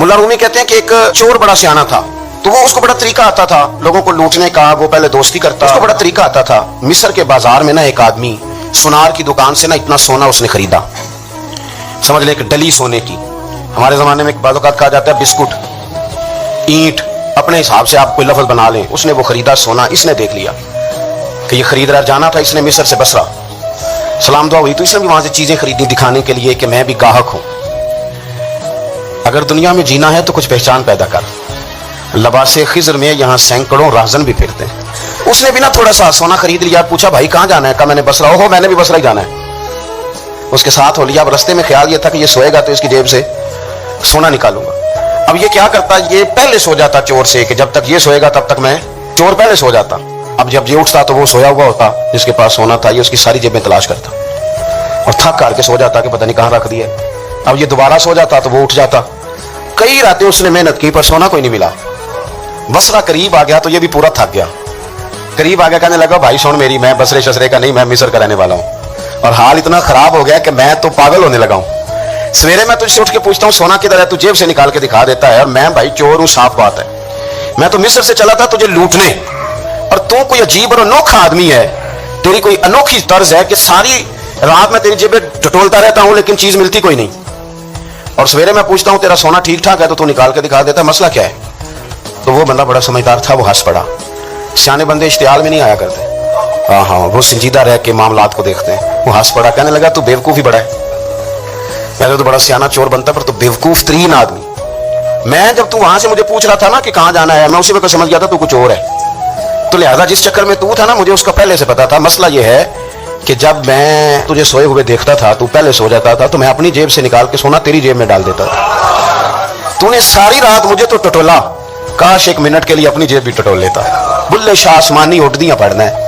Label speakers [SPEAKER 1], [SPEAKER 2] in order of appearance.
[SPEAKER 1] मुल्ला रूमी कहते हैं कि एक चोर बड़ा सियाना था, तो वो उसको बड़ा तरीका आता था लोगों को लूटने का। वो पहले दोस्ती करता, उसको बड़ा तरीका आता था। मिस्र के बाजार में ना एक आदमी सुनार की दुकान से ना इतना सोना उसने खरीदा, समझ ले एक डली सोने की। हमारे जमाने में बाज़ औक़ात कहा जाता है बिस्कुट, ईंट, अपने हिसाब से आप कोई लफ्ज़ बना लें। उसने वो खरीदा सोना। इसने देख लिया कि ये खरीद रहा, जाना था इसने मिस्र से बसरा, सलाम दुआ हुई तो इसने भी वहां से चीजें खरीदी दिखाने के लिए कि मैं भी गाहक हूं। अगर दुनिया में जीना है तो कुछ पहचान पैदा कर। लबासे खिज़र में यहाँ सैकड़ों राजन भी फिरते हैं। उसने भी ना थोड़ा सा सोना खरीद लिया। पूछा भाई कहाँ जाना है? कहा मैंने बसरा। हो मैंने भी बसरा ही जाना है। उसके साथ हो लिया। अब रस्ते में ख्याल ये था कि ये सोएगा तो इसकी जेब से सोना निकालूंगा। अब ये क्या करता, ये पहले सो जाता चोर से कि जब तक ये सोएगा तब तक मैं, चोर पहले सो जाता। अब जब ये उठता तो वो सोया हुआ होता जिसके पास सोना था। ये उसकी सारी जेबें तलाश करता और थक करके सो जाता कि पता नहीं कहाँ रख दिया। अब ये दोबारा सो जाता तो वो उठ जाता। कई रातें उसने मेहनत की पर सोना कोई नहीं मिला। बसरा करीब आ गया तो ये भी पूरा थक गया। करीब आ गया, कहने लगा भाई सुन मेरी, मैं बसरे शसरे का नहीं, मैं मिस्र का रहने वाला हूँ और हाल इतना खराब हो गया कि मैं तो पागल होने लगा हूँ। सवेरे मैं तुझसे उठ के पूछता हूँ सोना किधर है, तू जेब से निकाल के दिखा देता है और मैं भाई चोर हूँ, साफ बात है। मैं तो मिस्र से चला था तुझे लूटने और तू कोई अजीब और अनोखा आदमी है। तेरी कोई अनोखी तर्ज है कि सारी रात में तेरी जेबें टटोलता रहता हूँ लेकिन चीज मिलती कोई नहीं। और सवेरे मैं पूछता हूँ तेरा सोना ठीक ठाक है तो तू निकाल के दिखा देता है, मसला क्या है? तो वो बंदा बड़ा समझदार था, वो हंस पड़ा। सियाने बंदे इश्तियाल में नहीं आया करते। हाँ, वो संजीदा रह के मामलात को देखते हैं। वो हंस पड़ा, कहने लगा तू बेवकूफ ही बड़ा है। पहले तो बड़ा सियाना चोर बनता पर तू बेवकूफ तरीन आदमी। मैं जब तू वहां से मुझे पूछ रहा था ना कि कहाँ जाना है, मैं उसी वक्त समझ गया था तू कुछ और है। तो लिहाजा जिस चक्कर में तू था ना मुझे उसका पहले से पता था। मसला ये है कि जब मैं तुझे सोए हुए देखता था, तू पहले सो जाता था तो मैं अपनी जेब से निकाल के सोना तेरी जेब में डाल देता था। तूने सारी रात मुझे तो टटोला, काश एक मिनट के लिए अपनी जेब भी टटोल लेता। बुल्ले शाह आसमानी उठ दियां पढ़ना है।